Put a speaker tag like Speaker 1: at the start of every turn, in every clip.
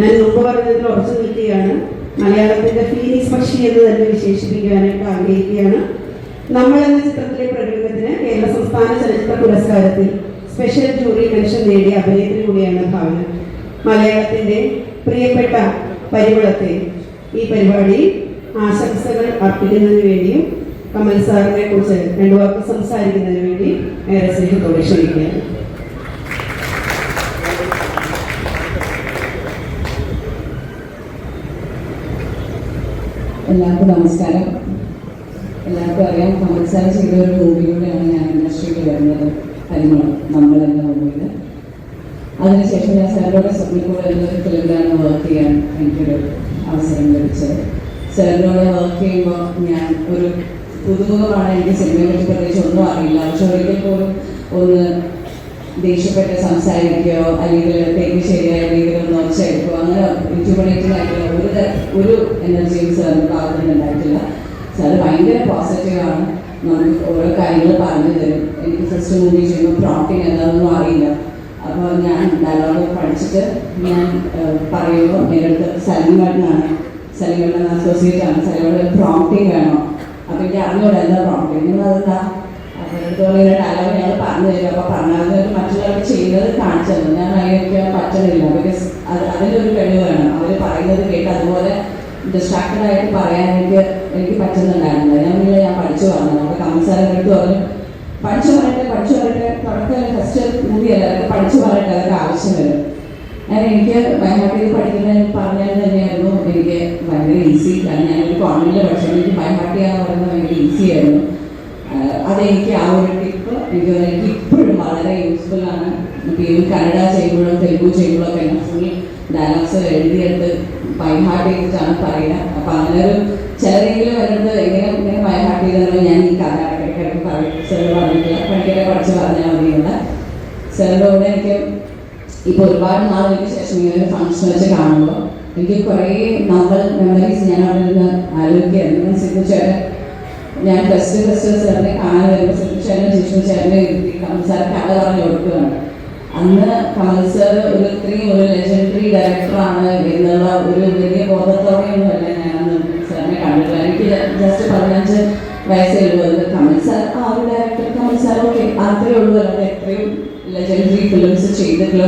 Speaker 1: ഞാൻ മുമ്പ് പറഞ്ഞതിൽ ഉറച്ചു നിൽക്കുകയാണ്. മലയാളത്തിന്റെ ഫീനിക്സ് പക്ഷി എന്ന് തന്നെ വിശേഷിപ്പിക്കാനായിട്ട് ആഗ്രഹിക്കുകയാണ്. നമ്മൾ എന്ന ചിത്രത്തിലെ പ്രകടനത്തിന് കേരള സംസ്ഥാന ചലച്ചിത്ര പുരസ്കാരത്തിൽ സ്പെഷ്യൽ ജൂറി മെൻഷൻ നേടിയ അഭിനേത്രി കൂടിയാണ് ഭാവന. മലയാളത്തിന്റെ പ്രിയപ്പെട്ട പരിമളത്തെ ഈ പരിപാടി ആശംസകൾ അർപ്പിക്കുന്നതിന് വേണ്ടിയും കമൽ സാറിനെ കുറിച്ച് രണ്ടു വാക്ക് സംസാരിക്കുന്നതിന് വേണ്ടി ഏറെ സ്നേഹത്തോടെ ക്ഷണിക്കുകയാണ്.
Speaker 2: എല്ലാവർക്കും നമസ്കാരം. എല്ലാവർക്കും അറിയാം, കമൽ സാർ ചെയ്ത ഒരു മൂവിയിലൂടെയാണ് ഞാൻ ഇൻഡസ്ട്രിയിൽ വരുന്നത്, പരിമളം നമ്മൾ എന്ന മൂവിയിൽ. അതിനുശേഷം ഞാൻ സാറിനോട് സ്വപ്നക്കൂടെ എന്നൊരു ഫിലിമിലാണ് വർക്ക് ചെയ്യാൻ എനിക്കൊരു അവസരം ലഭിച്ചത്. സാറിനോട് വർക്ക് ചെയ്യുമ്പോൾ ഞാൻ ഒരു പുതുമുഖമാണ്, എനിക്ക് സിനിമയെ പറ്റി പ്രത്യേകിച്ച് ഒന്നും അറിയില്ല. പക്ഷെ ഒരിക്കൽ പോലും ഒന്ന് ദേഷ്യപ്പെട്ട് സംസാരിക്കുകയോ അല്ലെങ്കിൽ തെറ്റ് ശരിയായ രീതിയിൽ ഒന്ന് ഒച്ചയെടുക്കുകയോ അങ്ങനെ ഇൻറ്റുബണേറ്റീവായിട്ടുള്ള ഒരു എനർജിയും സാറിന് ഭാഗത്തുനിന്ന് ഉണ്ടായിട്ടില്ല. സാറ് ഭയങ്കര പോസിറ്റീവാണ്, നമുക്ക് ഓരോ കാര്യങ്ങൾ പറഞ്ഞു തരും. എനിക്ക് ഫസ്റ്റ് മൂവി ചെയ്യുമ്പോൾ പ്രോംപ്റ്റിങ് എന്താണെന്നൊന്നും അറിയില്ല. അപ്പോൾ ഞാൻ ഡയലോഗ് പഠിച്ചിട്ട് ഞാൻ പറയുമ്പോൾ എൻ്റെ അടുത്ത് സലീമേട്ടൻ അസോസിയേറ്റ് ആണ്. സലീമേട്ടൻ പ്രോംപ്റ്റിങ് വേണോ? അപ്പോൾ എനിക്ക് അറിഞ്ഞൂടെ എന്താ പ്രോംപ്റ്റിങ്, നിങ്ങളതെന്താ അടുത്തോളം ഡയലോഗ് ഞങ്ങൾ പറഞ്ഞു തരും. അപ്പോൾ പറഞ്ഞാൽ മറ്റുള്ളവർക്ക് ചെയ്യുന്നത് കാണിച്ചു തന്നു. ഞാൻ അതിനൊക്കെ പറ്റണില്ല, ബിക്കോസ് അതിൻ്റെ ഒരു കഴിവ് വേണം. അവർ പറയുന്നത് കേട്ട് അതുപോലെ ഡിസ്ട്രാക്റ്റഡായിട്ട് പറയാൻ എനിക്ക് പറ്റുന്നുണ്ടായിരുന്നില്ല. ഞാൻ പഠിച്ചു പറഞ്ഞു. അപ്പോൾ കമൽ സാർ എൻ്റെ അടുത്ത് പറഞ്ഞു, പഠിച്ചു പറയട്ടെ തുടക്കമല്ല, ഫസ്റ്റ് മൂവി അല്ല, അതൊക്കെ പഠിച്ചു പറയട്ടെ, അതൊക്കെ ആവശ്യം വരും. എനിക്ക് ബൈഹാർട്ട് പഠിക്കുന്നത് പറഞ്ഞാൽ തന്നെയായിരുന്നു എനിക്ക് ഭയങ്കര ഈസി. കാരണം ഞാനൊരു കോൺവെന്റിൽ പഠിച്ചത്, എനിക്ക് ബൈഹാർട്ട് ചെയ്യാന്ന് പറയുന്നത് ഭയങ്കര ഈസി ആയിരുന്നു. അതെനിക്ക് ആ ഒരു ടിപ്പ് എനിക്ക് ഇപ്പോഴും വളരെ യൂസ്ഫുൾ ആണ്. ഇപ്പോൾ കന്നഡ ചെയ്യുമ്പോഴും തെലുഗു ചെയ്യുമ്പോഴൊക്കെ എന്നെ ഫുൾ ഡയലോഗ്സ് എഴുതിയെടുത്ത് ബൈഹാർട്ട് ചെയ്തിട്ടാണ് പറയുന്നത്. അപ്പം അങ്ങനെ ഒരു ചിലരെങ്കിലും വരുന്നത് ഇങ്ങനെ ബൈഹാർട്ട് ചെയ്തല്ലോ, ഞാൻ ഈ കഥ ഇടയ്ക്കിടയ്ക്ക് പറയും. സാറ് പറഞ്ഞിട്ടില്ല, പഠിക്കട്ടെ പഠിച്ച് പറഞ്ഞാൽ മതിയുള്ള സാറിൻ്റെ കൂടെ എനിക്ക് ഇപ്പോൾ ഒരുപാട് നാളുകൾക്ക് ശേഷം ഇങ്ങനെ ഒരു ഫംഗ്ഷൻ വെച്ച് കാണുമ്പോൾ എനിക്ക് കുറേ നമ്മൾ മെമ്മറീസ് ഞാൻ അവിടെ നിന്ന് ആലോചിക്കുകയായിരുന്നു. സിദ്ധുചേട്ടൻ ഞാൻ ഫസ്റ്റ് സാറിനെ കാണാൻ വരുമ്പോൾ സിദ്ധുചേട്ടനും ജിഷ്ണു ചേട്ടനെ ഇരുത്തി കമൽ സാർ കഥ പറഞ്ഞു കൊടുക്കുകയാണ്. അന്ന് കമൽ സാർ ഇത്രയും ഒരു ലെജൻഡറി ഡയറക്ടറാണ് എന്നുള്ള ഒരു വലിയ ബോധത്തോടെയൊന്നുമല്ല ഞാനന്ന് സാറിനെ കണ്ടിട്ടില്ല. എനിക്ക് ജസ്റ്റ് 15 വയസ്സേ ഉള്ളൂ. കമൽ സാർ ആ ഒരു ഡയറക്ടർ, കമൽ സാർ ഓക്കെ അത്രയേ ഉള്ളൂ. അല്ലാതെ എത്രയും ലെജൻഡറി ഫിലിംസ് ചെയ്തിട്ടുള്ള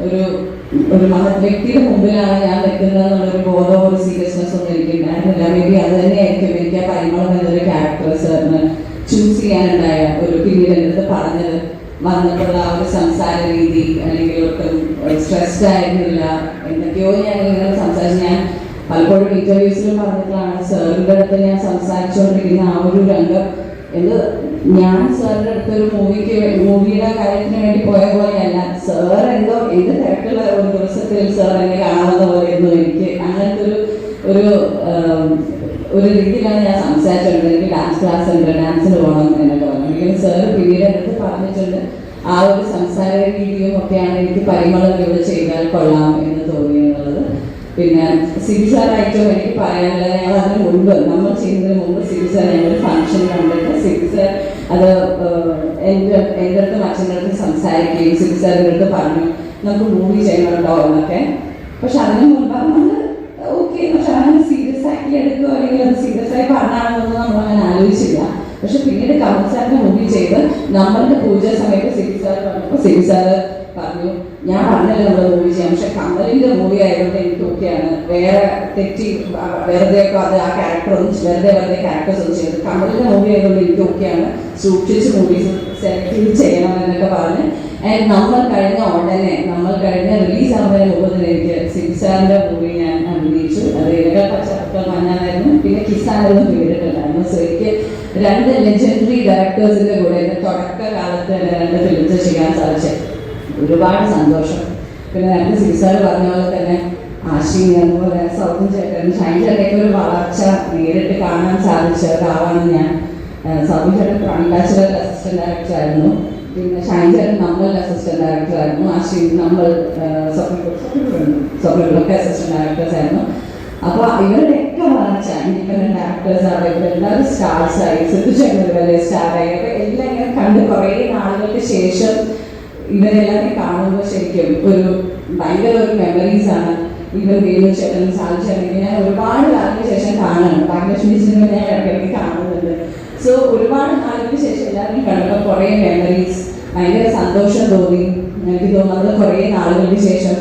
Speaker 2: ഒരു മഹത് വ്യക്തിയുടെ മുമ്പിലാണ് ഞാൻ നിൽക്കുന്നത് എന്നുള്ളൊരു ബോധമോ ഒരു സീരിയസ്നെസ് ഒന്നും എനിക്ക് ഉണ്ടായിരുന്നില്ല. മേ ബി അത് തന്നെയായിരിക്കും എനിക്ക് ആ പരിമളം എന്നൊരു ക്യാരക്ടർ സാറിന് ചൂസ് ചെയ്യാനുണ്ടായ പിന്നീട് എൻ്റെ അടുത്ത് പറഞ്ഞത് വന്നിട്ടുള്ള ആ ഒരു സംസാര രീതി, അല്ലെങ്കിൽ ഒട്ടും സ്ട്രെസ്ഡ് ആയിരുന്നില്ല. എന്തൊക്കെയോ ഞാൻ ഇങ്ങനെ സംസാരിച്ച് ഞാൻ പലപ്പോഴും ഇന്റർവ്യൂസിലും പറഞ്ഞിട്ടാണ് സാറിൻ്റെ അടുത്ത് ഞാൻ സംസാരിച്ചുകൊണ്ടിരിക്കുന്ന ആ ഒരു രംഗം ഞാൻ സാറിൻ്റെ അടുത്തൊരു മൂവിയുടെ കാര്യത്തിന് വേണ്ടി പോയ പോലെയല്ല. സാർ എന്തോ ഏത് തിരക്കുള്ള ഒരു ദിവസത്തിൽ സാർ എന്നെ കാണാവുന്ന പോലെയായിരുന്നു. എനിക്ക് അങ്ങനത്തെ ഒരു രീതിയിലാണ് ഞാൻ സംസാരിച്ചിട്ടുണ്ട്. എനിക്ക് ഡാൻസ് ക്ലാസ് ഉണ്ട്, ഡാൻസിന് പോകണം എന്നൊക്കെ പറഞ്ഞു. ഒരിക്കലും സാർ പിന്നീട് അടുത്ത് പറഞ്ഞിട്ടുണ്ട്. ആ ഒരു സംസാര രീതിയും ഒക്കെയാണ് എനിക്ക് പരിമളത്തിലൂടെ ചെയ്താൽ കൊള്ളാം എന്ന് തോന്നിയെന്നുള്ളത്. പിന്നെ സിബി സാറായിട്ടും എനിക്ക് പറയാനുള്ളത്, ഞങ്ങൾ അതിന് മുമ്പ് നമ്മൾ ചെയ്യുന്നതിന് മുമ്പ് സിബി സാർ ഞങ്ങളൊരു ഫംഗ്ഷൻ കണ്ടിട്ട് സിബി സാർ അത് എൻ്റെ അടുത്തും അച്ഛൻ്റെ അടുത്ത് സംസാരിക്കുകയും സിബി സാറിൻ്റെ അടുത്ത് പറഞ്ഞു നമുക്ക് മൂവി ചെയ്യണം കേട്ടോ എന്നൊക്കെ. പക്ഷെ അതിന് മുമ്പ് നമ്മൾ ഓക്കെ, പക്ഷെ അങ്ങനെ സീരിയസ് ആക്കി എടുക്കുകയോ അല്ലെങ്കിൽ അത് സീരിയസ് ആയി പറഞ്ഞാണെന്നൊന്നും നമ്മളങ്ങനെ ആലോചിച്ചില്ല. പക്ഷെ പിന്നീട് കമൽ സാറിൻ്റെ മൂവി ചെയ്ത് നമ്മളുടെ പൂജ സമയത്ത് സിബി സാർ പറഞ്ഞപ്പോൾ സിബി സാറ് പറഞ്ഞു, ഞാൻ പറഞ്ഞല്ലോ നമ്മൾ മൂവി ചെയ്യാം, പക്ഷെ കമലിൻ്റെ മൂവി ആയതുകൊണ്ട് എനിക്ക് ഓക്കെയാണ്. വേറെ തെറ്റി വെറുതെയൊക്കെ അത് ആ ക്യാരക്ടർ ഒന്നും വെറുതെ ക്യാരക്ടേഴ്സ് ഒന്നും ചെയ്തത്, കമലിൻ്റെ മൂവി ആയതുകൊണ്ട് എനിക്ക് ഓക്കെയാണ്, സൂക്ഷിച്ച് മൂവീസ് സെലക്ട് ചെയ്യണം എന്നൊക്കെ പറഞ്ഞ് നമ്മൾ കഴിഞ്ഞ റിലീസ് ആകുന്നതിന് മുമ്പ് തന്നെ എനിക്ക് സിബി സാറിൻ്റെ മൂവി ഞാൻ അഭിനയിച്ചു. അത് ഇരകൾ പച്ചക്കൽ മഞ്ഞാനായിരുന്നു, പിന്നെ കിസാനായിരുന്നു പേരിട്ടുണ്ടായിരുന്നു. സോ എനിക്ക് 2 ലെജൻഡറി ഡയറക്ടേഴ്സിൻ്റെ കൂടെ എൻ്റെ തുടക്കകാലത്ത് തന്നെ 2 ഫിലിംസ് ചെയ്യാൻ സാധിച്ചു. ഒരുപാട് സന്തോഷം. പിന്നെ നേരത്തെ സിബി സാർ പറഞ്ഞ പോലെ തന്നെ ആശിനി, അതുപോലെ സൗദൻ ചേട്ടൻ, ഷൈൻ ചേട്ടനൊക്കെ ഒരു വളർച്ച നേരിട്ട് കാണാൻ സാധിച്ച ഒരാളാണ് ഞാൻ. സൗദൻ ചേട്ടൻ പ്രാണിലാച്ചിലൊക്കെ അസിസ്റ്റന്റ് ഡയറക്ടർ ആയിരുന്നു, പിന്നെ ഷൈൻ ചേട്ടൻ നമ്മളുടെ അസിസ്റ്റന്റ് ഡയറക്ടർ ആയിരുന്നു, ആശിനി നമ്മൾ സ്വപ്നങ്ങളൊക്കെ അസിസ്റ്റന്റ് ഡയറക്ടേഴ്സ് ആയിരുന്നു. അപ്പോൾ ഇവരുടെയൊക്കെ വളർച്ച ഇൻഡിപെൻഡന്റ് ഡയറക്ടേഴ്സ് ആണ്, ഇവരെല്ലാവരും സ്റ്റാർസായി. സിദ്ധുചേട്ടൻ ഒരു വലിയ സ്റ്റാറായി. അപ്പോൾ എല്ലാം ഇങ്ങനെ കണ്ട് കുറേ നാളുകൾക്ക് ശേഷം ഇവരെല്ലാവരെയും കാണുമ്പോൾ ശരിക്കും ഒരു ഭയങ്കര ഒരു മെമ്മറീസ് ആണ്. ഇവർ വേലു ചേട്ടൻ, സാലു ചേട്ടൻ ഞാൻ ഒരുപാട് കാലത്തിന് ശേഷം കാണുകയാണ്. ഭാഗ്യലക്ഷ്മി സിനിമ ഞാൻ ഇടയ്ക്കിടയ്ക്ക് കാണുന്നുണ്ട്. സോ ഒരുപാട് കാലത്തിന് ശേഷം എല്ലാവരും കണ്ടപ്പോൾ കുറേ മെമ്മറീസ്, ഭയങ്കര സന്തോഷം തോന്നി. എനിക്ക് തോന്നുന്നു നമ്മൾ കുറേ നാളുകൾക്ക് ശേഷം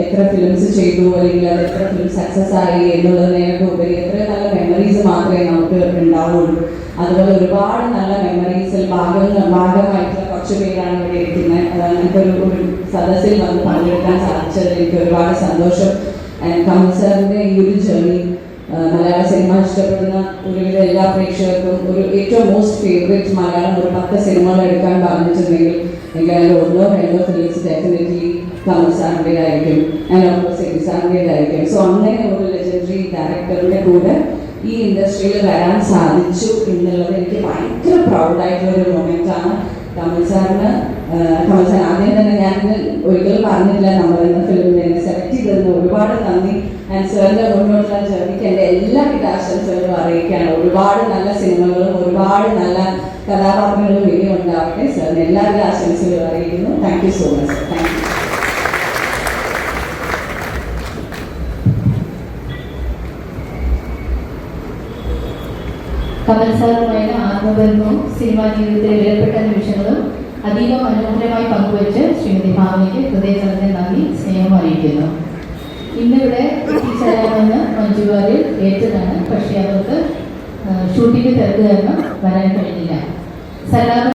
Speaker 2: എത്ര ഫിലിംസ് ചെയ്തു അല്ലെങ്കിൽ അത് എത്ര ഫിലിം സക്സസ് ആയി എന്നുള്ളതിനേക്കാൾ ഉപരി എത്ര നല്ല മെമ്മറീസ് മാത്രമേ നമുക്ക് ഉണ്ടാവുള്ളൂ. അതുപോലെ ഒരുപാട് നല്ല മെമ്മറീസിൽ ഭാഗമായിട്ടുള്ള കുറച്ച് പേരാണ് ഇവിടെ ഇരിക്കുന്നത്. അങ്ങനത്തെ ഒരു സദസ്സിൽ വന്ന് പങ്കെടുക്കാൻ സാധിച്ചതിൽ എനിക്ക് ഒരുപാട് സന്തോഷം. കമൽ സാറിൻ്റെ ഈ ഒരു ജേർണി മലയാള സിനിമ ഇഷ്ടപ്പെടുന്ന ഒരുവിധ എല്ലാ പ്രേക്ഷകർക്കും ഒരു ഏറ്റവും മോസ്റ്റ് ഫേവറേറ്റ് മലയാളം ഒരു 10 സിനിമകൾ എടുക്കാൻ പറഞ്ഞിട്ടുണ്ടെങ്കിൽ എനിക്ക് അതിൽ 1-2 ഫിലിംസ് ഡെഫിനറ്റ്ലി കമൽ സാറിൻ്റെതായിരിക്കും, സാറിൻ്റെതായിരിക്കും. സോ അങ്ങനെ ഒരു ലെജൻഡറി ഡയറക്ടറിൻ്റെ കൂടെ ഈ ഇൻഡസ്ട്രിയിൽ വരാൻ സാധിച്ചു എന്നുള്ളത് എനിക്ക് ഭയങ്കര പ്രൗഡായിട്ടുള്ള ഒരു മൊമെൻ്റാണ്. കമൽ സാർ ആദ്യം തന്നെ ഞാൻ ഒരിക്കലും പറഞ്ഞിട്ടില്ല, നമ്മൾ എന്ന ഫിലിമിൽ എന്നെ സെലക്ട് ചെയ്തതിന് ഒരുപാട് നന്ദി. ആൻഡ് സാറിൻ്റെ മുന്നോട്ടുള്ള ജേർണിക്ക് എൻ്റെ എല്ലാവിധ ആശംസകളും അറിയിക്കുകയാണ്. ഒരുപാട് നല്ല സിനിമകളും ഒരുപാട് നല്ല കഥാപാത്രങ്ങളും ഇനി ഉണ്ടാവട്ടെ. സാറിന് എല്ലാവിധ ആശംസകളും അറിയിക്കുന്നു. Thank you so much. Thank you.
Speaker 3: Kamal സാറുമായ ആത്മബന്ധവും സിനിമാ ജീവിതത്തിലെ വിലപ്പെട്ട നിമിഷങ്ങളും അതീവ മനോഹരമായി പങ്കുവച്ച് ശ്രീമതി ഭാവനയ്ക്ക് ഹൃദയത്തിന്റെ നന്ദി, സ്നേഹം അറിയിക്കുന്നു. ഇന്നിവിടെ എത്തിച്ചേരാമെന്ന് മഞ്ജുവാരിൽ ഏറ്റതാണ്, പക്ഷേ അവർക്ക് ഷൂട്ടിംഗ് തിരക്ക് കാരണം വരാൻ കഴിഞ്ഞില്ല. സലാം